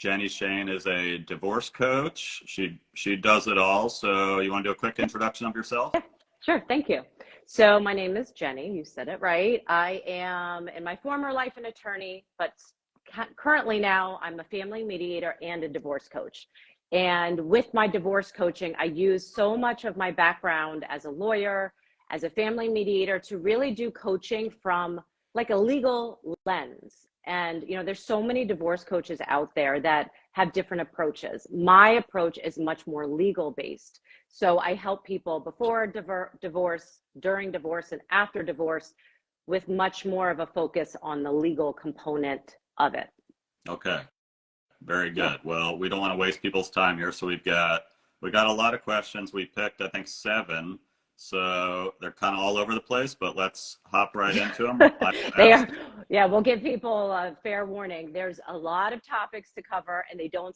Jenny Shane is a divorce coach. She does it all. So you want to do a quick introduction of yourself? Yeah, sure. Thank you. So my name is Jenny. You said it right. I am in my former life an attorney, but currently now I'm a family mediator and a divorce coach. And with my divorce coaching, I use so much of my background as a lawyer, as a family mediator to really do coaching from like a legal lens. And, there's so many divorce coaches out there that have different approaches. My approach is much more legal based. So I help people before divorce, during divorce, and after divorce with much more of a focus on the legal component of it. Okay. Very Yeah. good. Well, we don't want to waste people's time here, so we got a lot of questions. We picked, I think, 7, so they're kind of all over the place. But let's hop right into them. They are, yeah. We'll give people a fair warning. There's a lot of topics to cover, and they don't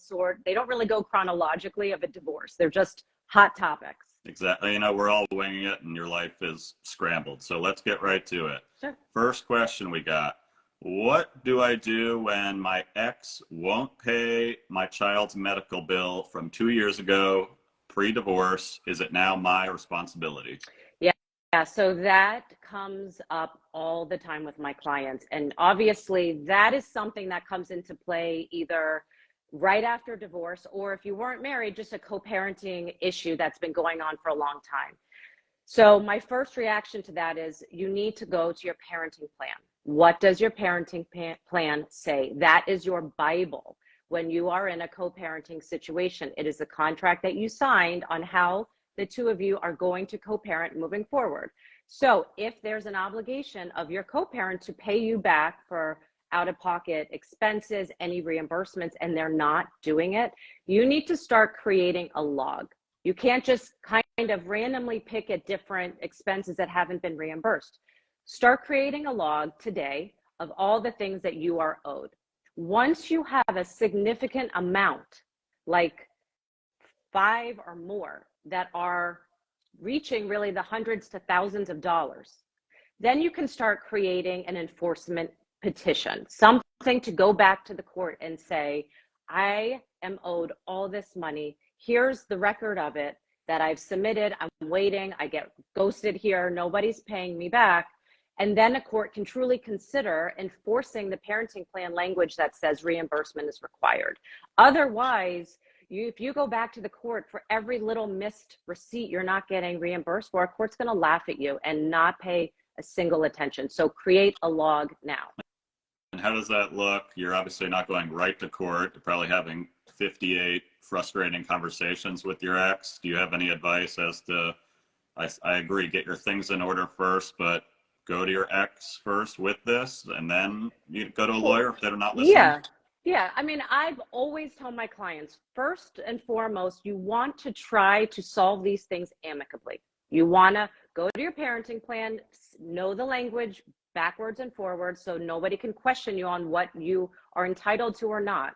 really go chronologically of a divorce. They're just hot topics. Exactly. We're all winging it, and your life is scrambled. So let's get right to it. Sure. First question we got. What do I do when my ex won't pay my child's medical bill from 2 years ago, pre-divorce? Is it now my responsibility? Yeah, so that comes up all the time with my clients. And obviously, that is something that comes into play either right after divorce, or if you weren't married, just a co-parenting issue that's been going on for a long time. So my first reaction to that is you need to go to your parenting plan. What does your parenting plan say? That is your Bible. When you are in a co-parenting situation, it is a contract that you signed on how the two of you are going to co-parent moving forward. So if there's an obligation of your co-parent to pay you back for out-of-pocket expenses, any reimbursements, and they're not doing it, you need to start creating a log. You can't just kind of randomly pick at different expenses that haven't been reimbursed. Start creating a log today of all the things that you are owed. Once you have a significant amount, like 5 or more, that are reaching really the hundreds to thousands of dollars, then you can start creating an enforcement petition, something to go back to the court and say, I am owed all this money. Here's the record of it that I've submitted. I'm waiting. I get ghosted here. Nobody's paying me back. And then a court can truly consider enforcing the parenting plan language that says reimbursement is required. Otherwise, if you go back to the court for every little missed receipt you're not getting reimbursed for, a court's going to laugh at you and not pay a single attention. So create a log now. And how does that look? You're obviously not going right to court. You're probably having 58 frustrating conversations with your ex. Do you have any advice as to, I agree, get your things in order first, but go to your ex first with this, and then you go to a lawyer if they're not listening? Yeah. I mean, I've always told my clients, first and foremost, you want to try to solve these things amicably. You want to go to your parenting plan, know the language backwards and forwards so nobody can question you on what you are entitled to or not.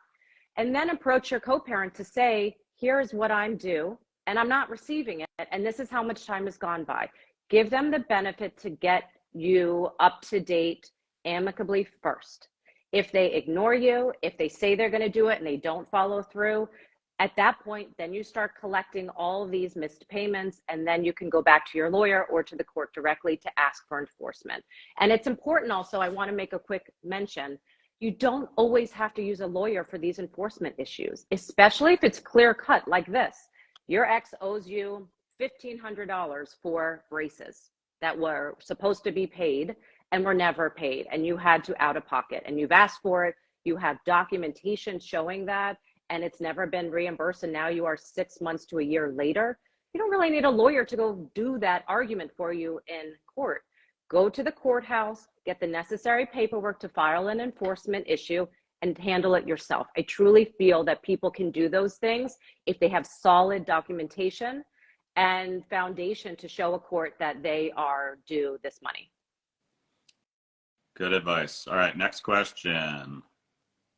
And then approach your co-parent to say, here's what I'm due, and I'm not receiving it, and this is how much time has gone by. Give them the benefit to get you up to date amicably first. If they ignore you, if they say they're going to do it and they don't follow through, at that point, then you start collecting all of these missed payments, and then you can go back to your lawyer or to the court directly to ask for enforcement. And it's important also, I want to make a quick mention, you don't always have to use a lawyer for these enforcement issues, especially if it's clear cut like this. Your ex owes you $1,500 for braces that were supposed to be paid and were never paid, and you had to out of pocket, and you've asked for it. You have documentation showing that, and it's never been reimbursed, and now you are 6 months to a year later. You don't really need a lawyer to go do that argument for you in court. Go to the courthouse, get the necessary paperwork to file an enforcement issue, and handle it yourself. I truly feel that people can do those things if they have solid documentation and foundation to show a court that they are due this money. Good advice. All right, next question.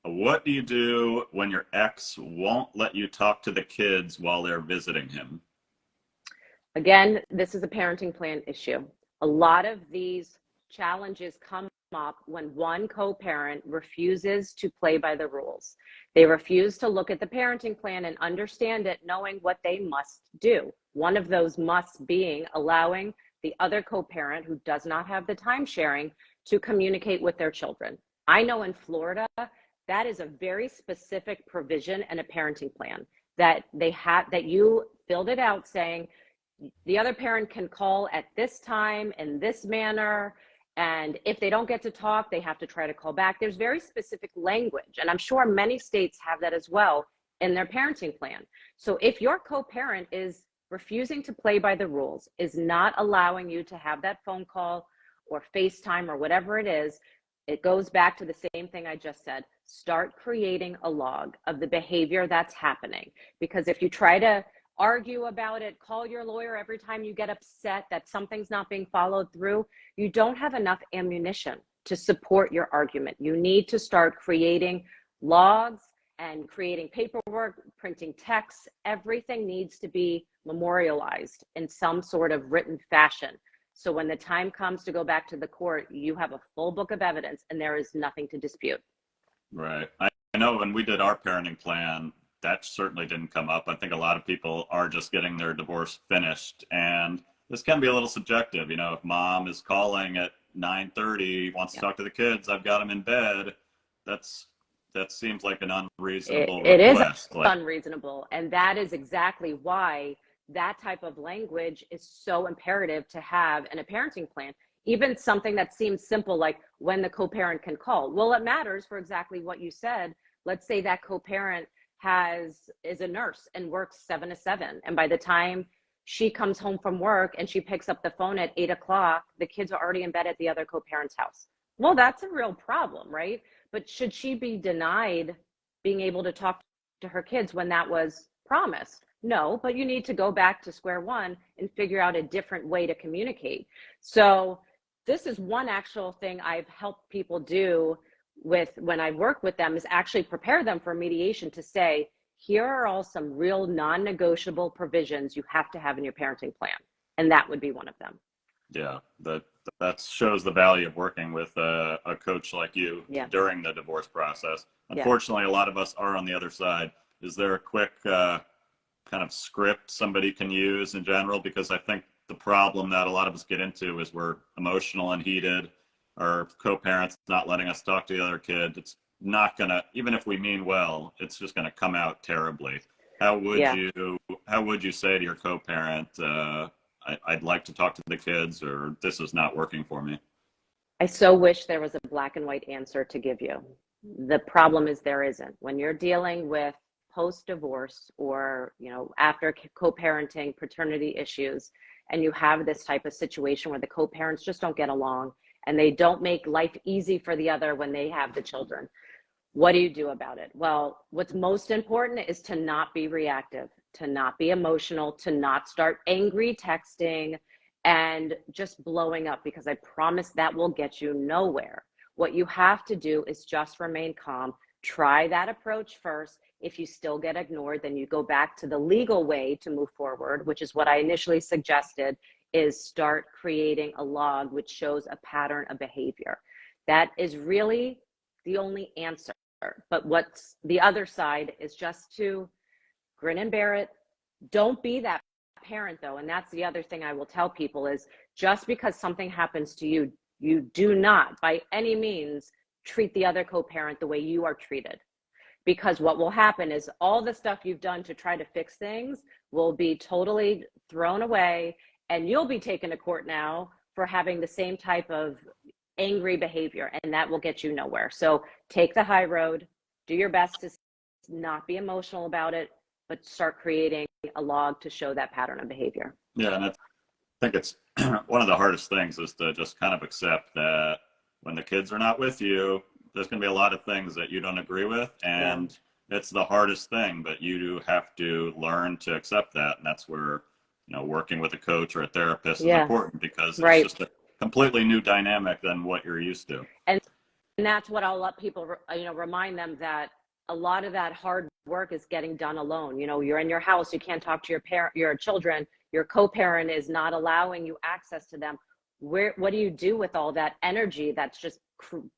What do you do when your ex won't let you talk to the kids while they're visiting him? Again, this is a parenting plan issue. A lot of these challenges come up when one co-parent refuses to play by the rules. They refuse to look at the parenting plan and understand it, knowing what they must do. One of those musts being allowing the other co-parent who does not have the time sharing to communicate with their children. I know in Florida, that is a very specific provision and a parenting plan that they have, that you filled it out saying the other parent can call at this time in this manner. And if they don't get to talk, they have to try to call back. There's very specific language. And I'm sure many states have that as well in their parenting plan. So if your co-parent is refusing to play by the rules, is not allowing you to have that phone call or FaceTime or whatever it is, it goes back to the same thing I just said. Start creating a log of the behavior that's happening. Because if you try to argue about it, call your lawyer every time you get upset that something's not being followed through, you don't have enough ammunition to support your argument. You need to start creating logs and creating paperwork, printing texts. Everything needs to be memorialized in some sort of written fashion. So when the time comes to go back to the court, you have a full book of evidence and there is nothing to dispute. Right. I know when we did our parenting plan, that certainly didn't come up. I think a lot of people are just getting their divorce finished, and this can be a little subjective. You know, if mom is calling at 9:30, wants to talk to the kids, I've got them in bed. That seems like an unreasonable request. It is unreasonable, and that is exactly why that type of language is so imperative to have in a parenting plan. Even something that seems simple, like when the co-parent can call. Well, it matters for exactly what you said. Let's say that co-parent is a nurse and works 7 to 7. And by the time she comes home from work and she picks up the phone at 8 o'clock, the kids are already in bed at the other co-parent's house. Well, that's a real problem, right? But should she be denied being able to talk to her kids when that was promised? No, but you need to go back to square one and figure out a different way to communicate. So this is one actual thing I've helped people do with when I work with them, is actually prepare them for mediation to say, here are all some real non-negotiable provisions you have to have in your parenting plan. And that would be one of them. Yeah, that shows the value of working with a coach like you during the divorce process. Unfortunately, a lot of us are on the other side. Is there a quick kind of script somebody can use in general? Because I think the problem that a lot of us get into is we're emotional and heated. Our co-parents not letting us talk to the other kid. It's not gonna, even if we mean well, it's just gonna come out terribly. How would you say to your co-parent, I'd like to talk to the kids, or this is not working for me? I so wish there was a black and white answer to give you. The problem is there isn't. When you're dealing with post-divorce or, after co-parenting paternity issues, and you have this type of situation where the co-parents just don't get along and they don't make life easy for the other when they have the children, what do you do about it? Well, what's most important is to not be reactive, to not be emotional, to not start angry texting and just blowing up, because I promise that will get you nowhere. What you have to do is just remain calm. Try that approach first. If you still get ignored, then you go back to the legal way to move forward, which is what I initially suggested, is start creating a log which shows a pattern of behavior. That is really the only answer. But what's the other side is just to grin and bear it. Don't be that parent though. And that's the other thing I will tell people is, just because something happens to you, you do not by any means treat the other co-parent the way you are treated. Because what will happen is all the stuff you've done to try to fix things will be totally thrown away, and you'll be taken to court now for having the same type of angry behavior, and that will get you nowhere. So take the high road, do your best to not be emotional about it, but start creating a log to show that pattern of behavior. Yeah, and I think it's one of the hardest things is to just kind of accept that when the kids are not with you, there's going to be a lot of things that you don't agree with, and it's the hardest thing, but you do have to learn to accept that. And that's where, working with a coach or a therapist is important, because it's just a completely new dynamic than what you're used to. And that's what I'll let people, remind them that a lot of that hard work is getting done alone. You're in your house, you can't talk to your children, your co-parent is not allowing you access to them. What do you do with all that energy that's just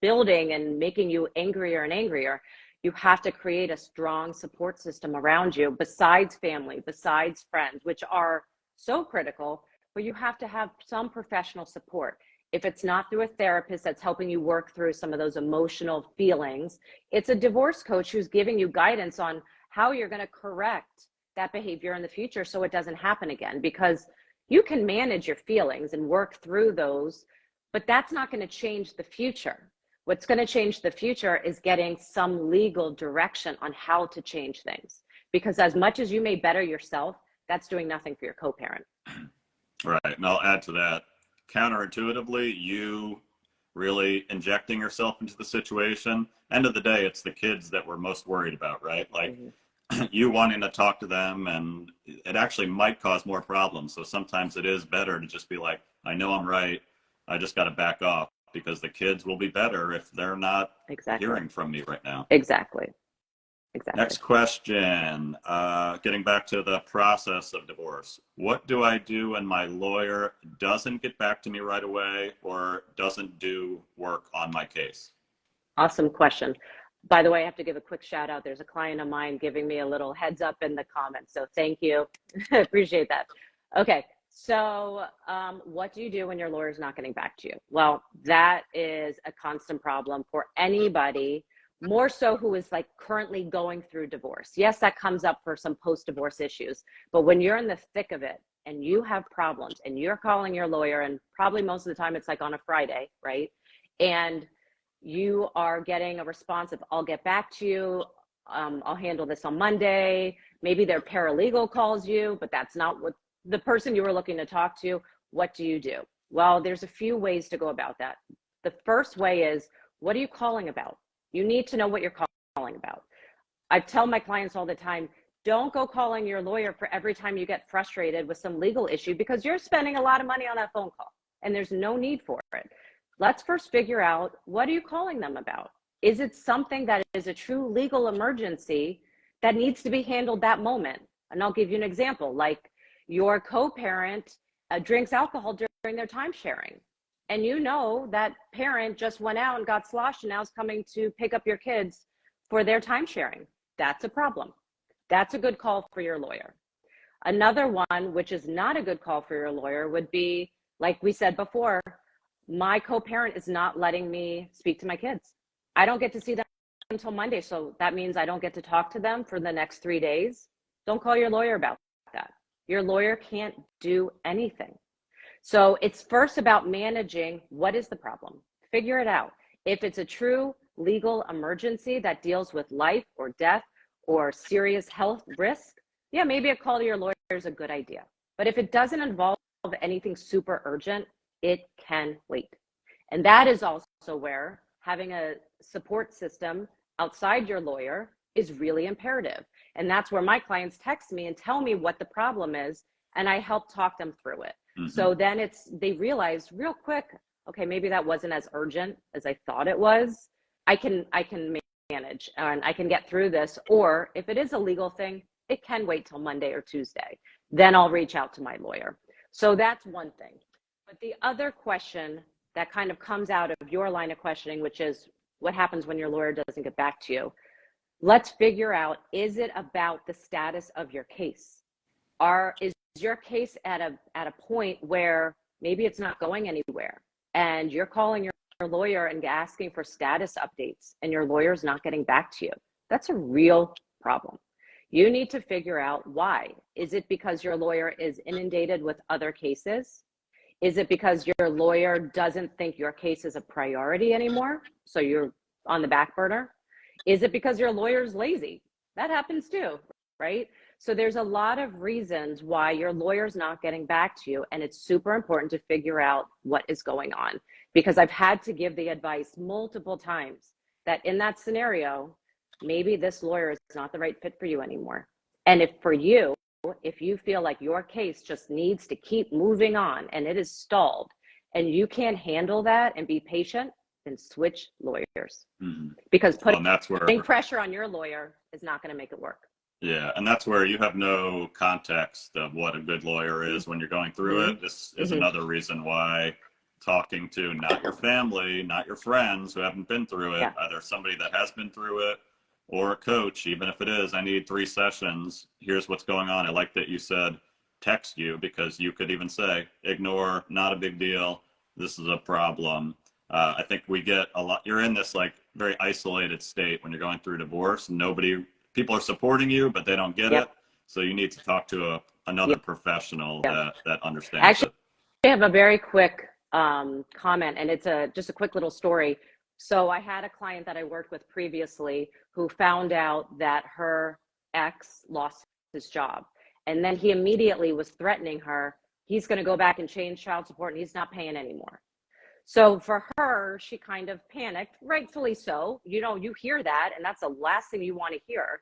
building and making you angrier and angrier. You have to create a strong support system around you besides family, besides friends, which are so critical, but you have to have some professional support. If it's not through a therapist that's helping you work through some of those emotional feelings, it's a divorce coach who's giving you guidance on how you're going to correct that behavior in the future so it doesn't happen again. Because you can manage your feelings and work through those, but that's not going to change the future. What's going to change the future is getting some legal direction on how to change things. Because as much as you may better yourself, that's doing nothing for your co-parent. Right. And I'll add to that. Counterintuitively, you really injecting yourself into the situation. End of the day, it's the kids that we're most worried about, right? Like you wanting to talk to them, and it actually might cause more problems. So sometimes it is better to just be like, I know I'm right. I just got to back off, because the kids will be better if they're not hearing from me right now. Exactly. Next question, getting back to the process of divorce. What do I do when my lawyer doesn't get back to me right away or doesn't do work on my case? Awesome question. By the way, I have to give a quick shout out. There's a client of mine giving me a little heads up in the comments. So thank you. Appreciate that. Okay. So what do you do when your lawyer is not getting back to you? Well, that is a constant problem for anybody, more so who is like currently going through divorce. Yes, that comes up for some post-divorce issues, but when you're in the thick of it and you have problems and you're calling your lawyer, and probably most of the time it's like on a Friday, right? And you are getting a response of, I'll get back to you. I'll handle this on Monday. Maybe their paralegal calls you, but that's not what the person you were looking to talk to. What do you do? Well, there's a few ways to go about that. The first way is, what are you calling about? You need to know what you're calling about. I tell my clients all the time, don't go calling your lawyer for every time you get frustrated with some legal issue, because you're spending a lot of money on that phone call and there's no need for it. Let's first figure out, what are you calling them about? Is it something that is a true legal emergency that needs to be handled that moment? And I'll give you an example, like your co-parent drinks alcohol during their time sharing. And you know that parent just went out and got sloshed and now is coming to pick up your kids for their time sharing. That's a problem. That's a good call for your lawyer. Another one, which is not a good call for your lawyer, would be, like we said before, my co-parent is not letting me speak to my kids. I don't get to see them until Monday. So that means I don't get to talk to them for the next 3 days. Don't call your lawyer about that. Your lawyer can't do anything. So it's first about managing what is the problem. Figure it out. If it's a true legal emergency that deals with life or death or serious health risk, yeah, maybe a call to your lawyer is a good idea. But if it doesn't involve anything super urgent, it can wait. And that is also where having a support system outside your lawyer is really imperative. And that's where my clients text me and tell me what the problem is, and I help talk them through it. So then they realize real quick, okay, maybe that wasn't as urgent as I thought it was. I can manage and I can get through this. Or if it is a legal thing, it can wait till Monday or Tuesday. Then I'll reach out to my lawyer. So that's one thing. But the other question that kind of comes out of your line of questioning, which is what happens when your lawyer doesn't get back to you? Let's figure out, is it about the status of your case? Is your case at a point where maybe it's not going anywhere and you're calling your lawyer and asking for status updates and your lawyer's not getting back to you? That's a real problem. You need to figure out why. Is it because your lawyer is inundated with other cases? Is it because your lawyer doesn't think your case is a priority anymore, so you're on the back burner? Is it because your lawyer's lazy? That happens too, right? So there's a lot of reasons why your lawyer's not getting back to you, and it's super important to figure out what is going on, because I've had to give the advice multiple times that in that scenario, maybe this lawyer is not the right fit for you anymore. And if you feel like your case just needs to keep moving on and it is stalled and you can't handle that and be patient, then switch lawyers. Because putting pressure on your lawyer is not going to make it work. Yeah, and that's where you have no context of what a good lawyer is when you're going through it. This is another reason why talking to not your family, not your friends who haven't been through it, Yeah. either somebody that has been through it or a coach, even if it is, I need 3 sessions. Here's what's going on. I like that you said text you, because you could even say, ignore, not a big deal. This is a problem. I think we get a lot, you're in this like very isolated state when you're going through divorce. People are supporting you, but they don't get Yep. it. So you need to talk to another Yep. professional Yep. that understands Actually, it. I have a very quick comment, and it's just a quick little story. So I had a client that I worked with previously who found out that her ex lost his job. And then he immediately was threatening her. He's going to go back and change child support and he's not paying anymore. So for her, she kind of panicked, rightfully so. You know, you hear that, and that's the last thing you want to hear.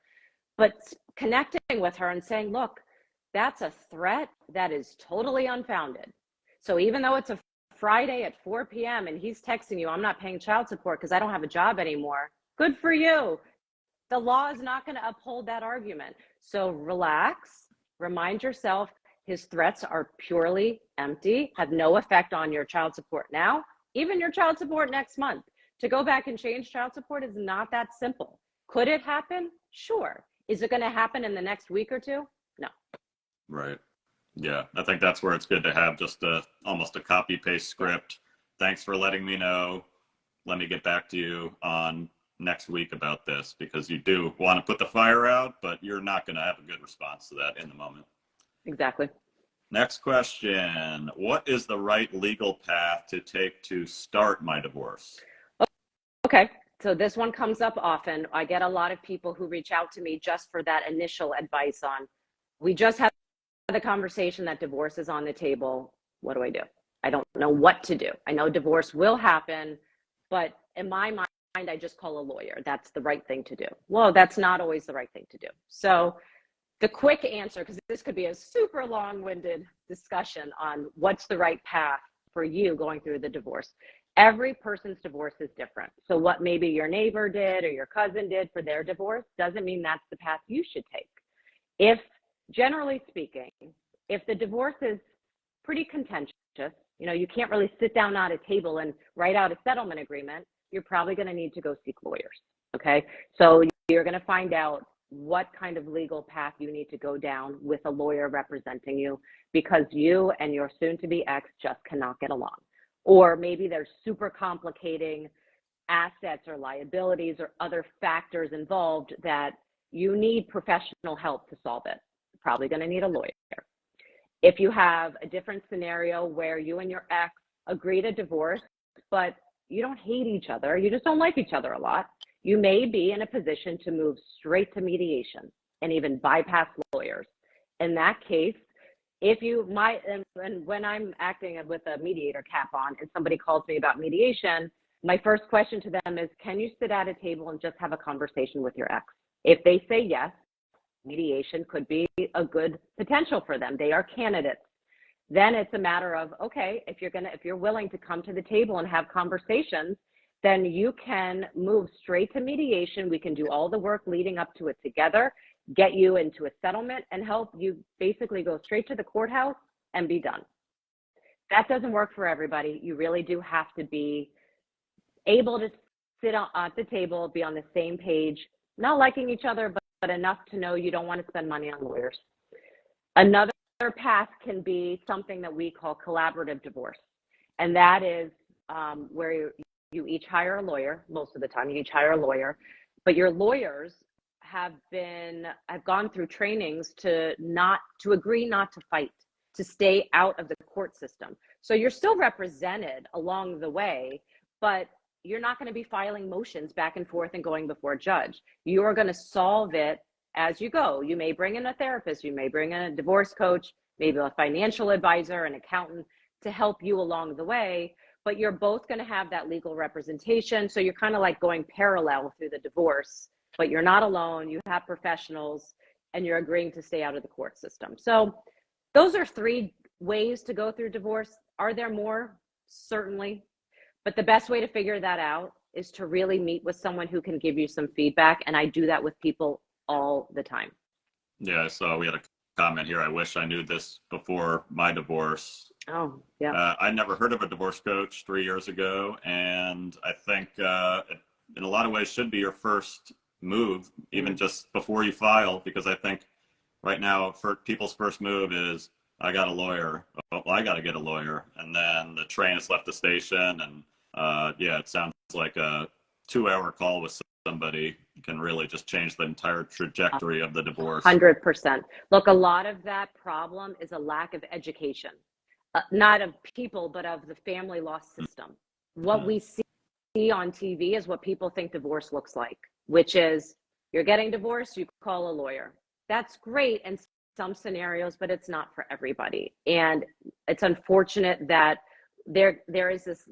But connecting with her and saying, look, that's a threat that is totally unfounded. So even though it's a Friday at 4 p.m. and he's texting you, I'm not paying child support because I don't have a job anymore. Good for you. The law is not going to uphold that argument. So relax, remind yourself his threats are purely empty, have no effect on your child support now, even your child support next month. To go back and change child support is not that simple. Could it happen? Sure. Is it going to happen in the next week or two? No. Right. Yeah. I think that's where it's good to have just almost a copy paste script. Thanks for letting me know. Let me get back to you on next week about this, because you do want to put the fire out, but you're not going to have a good response to that in the moment. Exactly. Next question. What is the right legal path to take to start my divorce? Okay. So this one comes up often. I get a lot of people who reach out to me just for that initial advice on, we just had the conversation that divorce is on the table. What do I do? I don't know what to do. I know divorce will happen, but in my mind, I just call a lawyer. That's the right thing to do. Well, that's not always the right thing to do. So the quick answer, because this could be a super long-winded discussion on what's the right path for you going through the divorce. Every person's divorce is different. So what maybe your neighbor did or your cousin did for their divorce doesn't mean that's the path you should take. If, generally speaking, if the divorce is pretty contentious, you know, you can't really sit down at a table and write out a settlement agreement, you're probably going to need to go seek lawyers. Okay. So you're going to find out what kind of legal path you need to go down with a lawyer representing you, because you and your soon-to-be ex just cannot get along. Or maybe there's super complicating assets or liabilities or other factors involved that you need professional help to solve it. You're probably going to need a lawyer. If you have a different scenario where you and your ex agree to divorce, but you don't hate each other, you just don't like each other a lot, you may be in a position to move straight to mediation and even bypass lawyers. In that case, if you might, and when I'm acting with a mediator cap on and somebody calls me about mediation, my first question to them is, can you sit at a table and just have a conversation with your ex? If they say yes, mediation could be a good potential for them. They are candidates. Then it's a matter of, okay, if you're willing to come to the table and have conversations, then you can move straight to mediation. We can do all the work leading up to it together, get you into a settlement, and help you basically go straight to the courthouse and be done. That doesn't work for everybody. You really do have to be able to sit at the table, be on the same page, not liking each other, but enough to know you don't want to spend money on lawyers. Another path can be something that we call collaborative divorce. And that is where you each hire a lawyer. Most of the time you each hire a lawyer, but your lawyers have gone through trainings to agree not to fight, to stay out of the court system. So you're still represented along the way, but you're not going to be filing motions back and forth and going before a judge. You are going to solve it as you go. You may bring in a therapist, you may bring in a divorce coach, maybe a financial advisor, an accountant to help you along the way, but you're both going to have that legal representation. So you're kind of like going parallel through the divorce, but you're not alone. You have professionals and you're agreeing to stay out of the court system. So those are 3 ways to go through divorce. Are there more? Certainly. But the best way to figure that out is to really meet with someone who can give you some feedback. And I do that with people all the time. Yeah, so we had a comment here. I wish I knew this before my divorce. Oh, yeah. I never heard of a divorce coach 3 years ago, and I think it, in a lot of ways, should be your first move, even Mm. just before you file, because I think right now, for people's first move is, I got a lawyer. Oh, well, I got to get a lawyer, and then the train has left the station, and yeah, it sounds like a 2 hour call with somebody can really just change the entire trajectory of the divorce. 100%. Look, a lot of that problem is a lack of education, not of people, but of the family law system. What Mm-hmm. we see on TV is what people think divorce looks like, which is you're getting divorced, you call a lawyer. That's great in some scenarios, but it's not for everybody. And it's unfortunate that there is this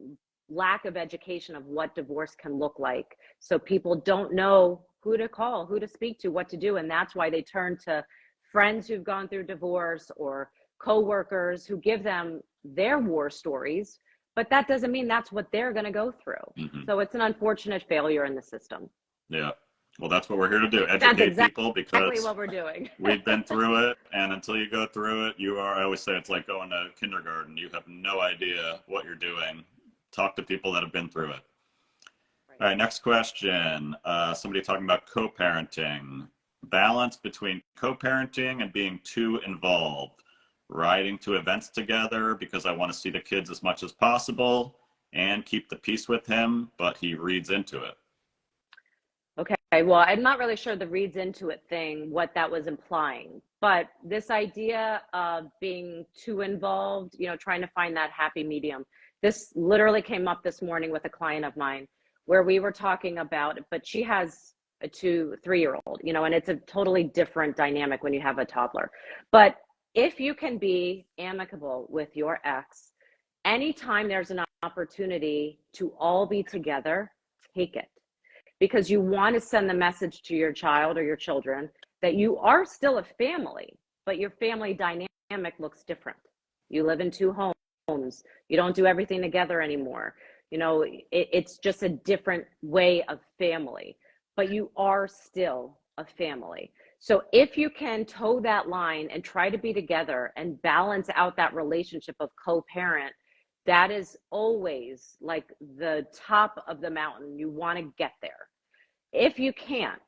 lack of education of what divorce can look like. So people don't know who to call, who to speak to, what to do. And that's why they turn to friends who've gone through divorce or coworkers who give them their war stories, but that doesn't mean that's what they're going to go through. Mm-hmm. So it's an unfortunate failure in the system. Yeah. Well, that's what we're here to do, That's educate people, exactly because what we're doing. we've been through it. And until you go through it, I always say it's like going to kindergarten. You have no idea what you're doing. Talk to people that have been through it. Right. All right, next question. Somebody talking about co-parenting. Balance between co-parenting and being too involved. Riding to events together because I want to see the kids as much as possible and keep the peace with him, but he reads into it. Okay, well, I'm not really sure the reads into it thing, what that was implying, but this idea of being too involved, trying to find that happy medium. This literally came up this morning with a client of mine where we were talking about it, but she has a 2, 3 year old, and it's a totally different dynamic when you have a toddler. But if you can be amicable with your ex, anytime there's an opportunity to all be together, take it, because you want to send the message to your child or your children that you are still a family, but your family dynamic looks different. You live in 2 homes. You don't do everything together anymore. It's just a different way of family, but you are still a family. So if you can toe that line and try to be together and balance out that relationship of co-parent, that is always like the top of the mountain. You want to get there. If you can't,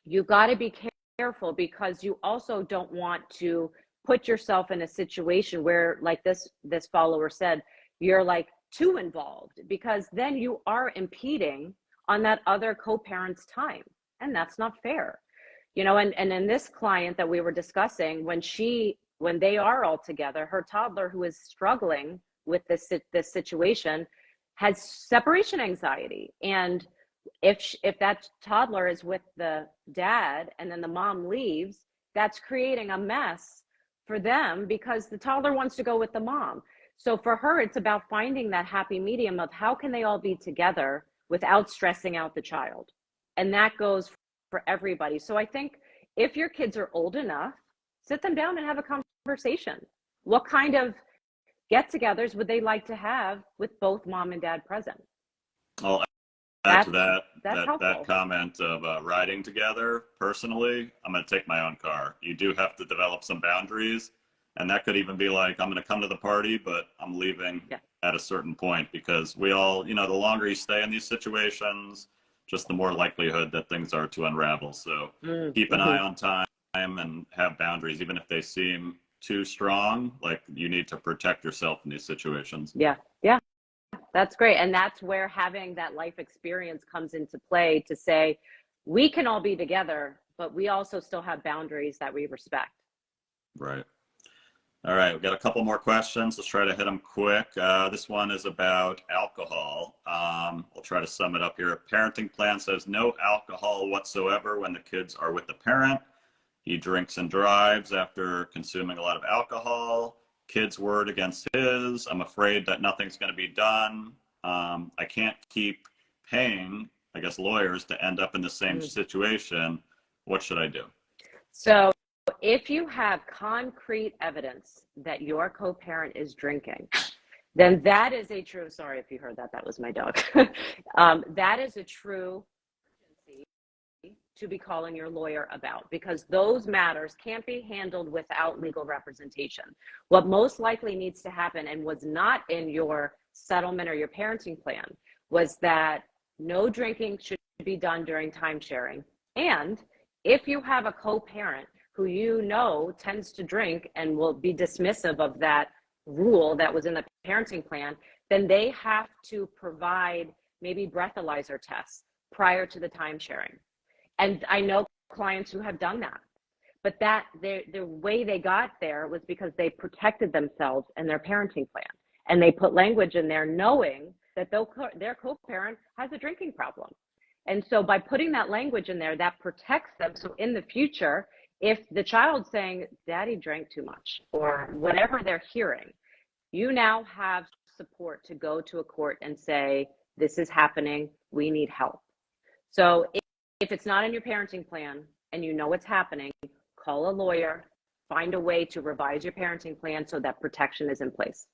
you got to be careful, because you also don't want to put yourself in a situation where, like this follower said, you're like too involved, because then you are impeding on that other co-parent's time, and that's not fair. And in this client that we were discussing, when they are all together, her toddler, who is struggling with this situation, has separation anxiety. And if that toddler is with the dad and then the mom leaves, that's creating a mess for them because the toddler wants to go with the mom. So for her, it's about finding that happy medium of how can they all be together without stressing out the child. And that goes for everybody. So I think if your kids are old enough, sit them down and have a conversation. What kind of get-togethers would they like to have with both mom and dad present? I'll add to That's that that's that helpful. comment of riding together. Personally, I'm going to take my own car. You do have to develop some boundaries, and that could even be like, I'm going to come to the party, but I'm leaving Yeah. at a certain point, because we all, the longer you stay in these situations, just the more likelihood that things are to unravel. So keep an Mm-hmm. eye on time and have boundaries, even if they seem too strong. Like, you need to protect yourself in these situations. Yeah. Yeah. That's great. And that's where having that life experience comes into play to say, we can all be together, but we also still have boundaries that we respect. Right. All right, we've got a couple more questions. Let's try to hit them quick. This one is about alcohol. We'll try to sum it up here. Parenting plan says no alcohol whatsoever when the kids are with the parent. He drinks and drives after consuming a lot of alcohol. Kid's word against his. I'm afraid that nothing's going to be done. I can't keep paying, I guess, lawyers to end up in the same situation. What should I do? So if you have concrete evidence that your co-parent is drinking, then that is a true, sorry if you heard that, that was my dog. That is a true emergency to be calling your lawyer about, because those matters can't be handled without legal representation. What most likely needs to happen, and was not in your settlement or your parenting plan, was that no drinking should be done during time sharing. And if you have a co-parent who you know tends to drink and will be dismissive of that rule that was in the parenting plan, then they have to provide maybe breathalyzer tests prior to the time sharing. And I know clients who have done that, but that the way they got there was because they protected themselves and their parenting plan. And they put language in there knowing that their co-parent has a drinking problem. And so by putting that language in there, that protects them. So in the future, if the child's saying, Daddy drank too much, or whatever they're hearing, you now have support to go to a court and say, this is happening, we need help. So if it's not in your parenting plan and you know it's happening, call a lawyer, find a way to revise your parenting plan so that protection is in place.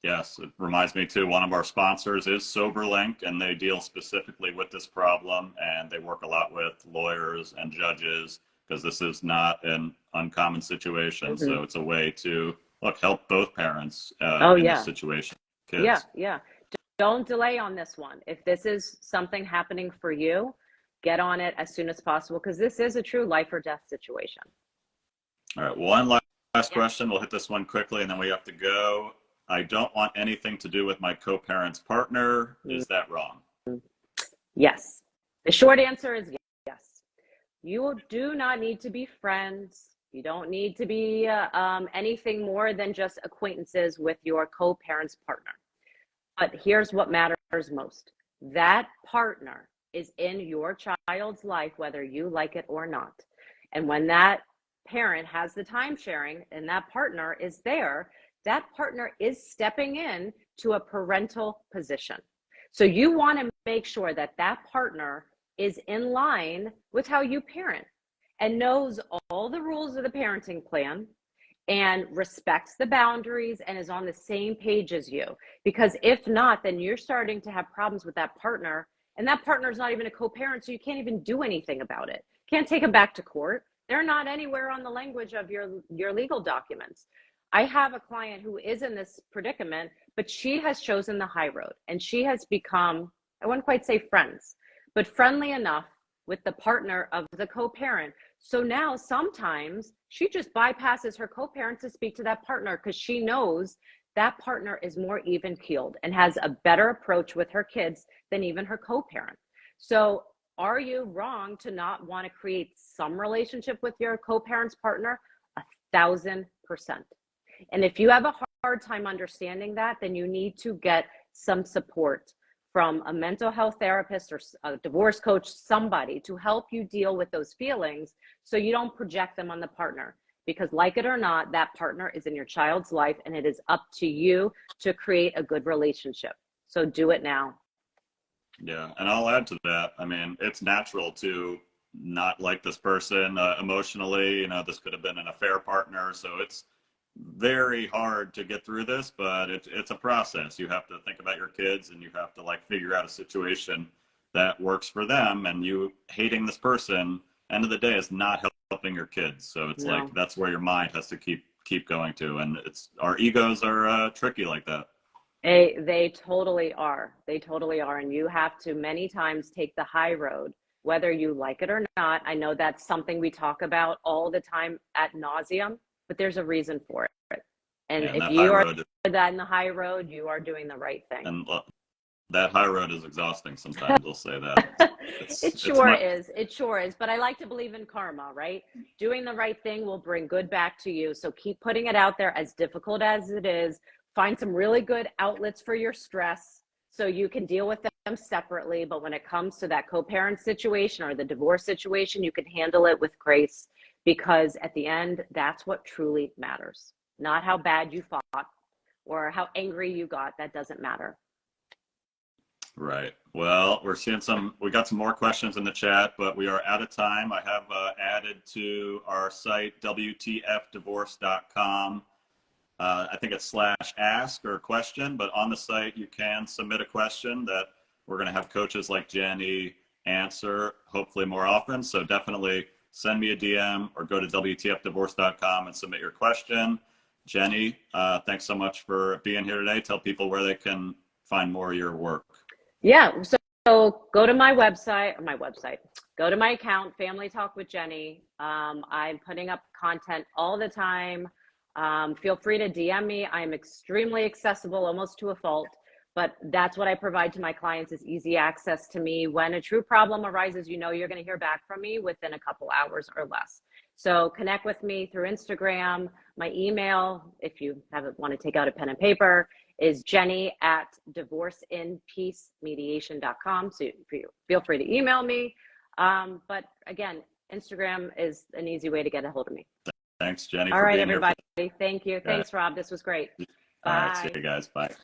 Yes, it reminds me too, one of our sponsors is SoberLink, and they deal specifically with this problem, and they work a lot with lawyers and judges because this is not an uncommon situation. Mm-hmm. So it's a way to help both parents in this situation. Kids. Yeah. Don't delay on this one. If this is something happening for you, get on it as soon as possible, because this is a true life or death situation. All right, one last question. We'll hit this one quickly and then we have to go. I don't want anything to do with my co-parent's partner. Is that wrong? Yes. The short answer is yes. You do not need to be friends. You don't need to be anything more than just acquaintances with your co-parent's partner. But here's what matters most. That partner is in your child's life, whether you like it or not. And when that parent has the time sharing and that partner is there, that partner is stepping in to a parental position. So you want to make sure that that partner is in line with how you parent and knows all the rules of the parenting plan and respects the boundaries and is on the same page as you. Because if not, then you're starting to have problems with that partner, and that partner is not even a co-parent, so you can't even do anything about it. Can't take them back to court. They're not anywhere on the language of your legal documents. I have a client who is in this predicament, but she has chosen the high road, and she has become, I wouldn't quite say friends, but friendly enough with the partner of the co-parent. So now sometimes she just bypasses her co-parent to speak to that partner because she knows that partner is more even keeled and has a better approach with her kids than even her co-parent. So are you wrong to not want to create some relationship with your co-parent's partner? 1,000%. And if you have a hard time understanding that, then you need to get some support from a mental health therapist or a divorce coach, somebody to help you deal with those feelings so you don't project them on the partner. Because like it or not, that partner is in your child's life, and it is up to you to create a good relationship. So do it now. Yeah, and I'll add to that. I mean, it's natural to not like this person emotionally. You know, this could have been an affair partner, so it's very hard to get through this, but it's a process. You have to think about your kids, and you have to figure out a situation that works for them. And you hating this person, end of the day, is not helping your kids. So it's that's where your mind has to keep going to, and our egos are tricky like that. They totally are. They totally are. And you have to many times take the high road, whether you like it or not. I know that's something we talk about all the time ad nauseum, but there's a reason for it. And if you are that in the high road, you are doing the right thing. And that high road is exhausting sometimes. We'll say that. It sure is. It sure is. But I like to believe in karma, right? Doing the right thing will bring good back to you. So keep putting it out there, as difficult as it is. Find some really good outlets for your stress so you can deal with them separately. But when it comes to that co-parent situation or the divorce situation, you can handle it with grace, because at the end, that's what truly matters. Not how bad you fought or how angry you got. That doesn't matter. Right. Well, we got some more questions in the chat, but we are out of time. I have added to our site, WTFdivorce.com. I think it's /ask or question, but on the site you can submit a question that we're going to have coaches like Jenny answer hopefully more often. So definitely send me a DM or go to WTFdivorce.com and submit your question. Jenny, thanks so much for being here today. Tell people where they can find more of your work. Yeah. So go to my website, go to my account, Family Talk with Jenny. I'm putting up content all the time. Feel free to DM me. I'm extremely accessible, almost to a fault, but that's what I provide to my clients is easy access to me. When a true problem arises, you know, you're going to hear back from me within a couple hours or less. So connect with me through Instagram. My email, if you want to take out a pen and paper, is jenny@divorceinpeacemediation.com. So feel free to email me. But again, Instagram is an easy way to get a hold of me. Thanks, Jenny, All for right, being everybody. here. Thank you. Thanks, Rob. This was great. All right, Bye. see you guys. Bye.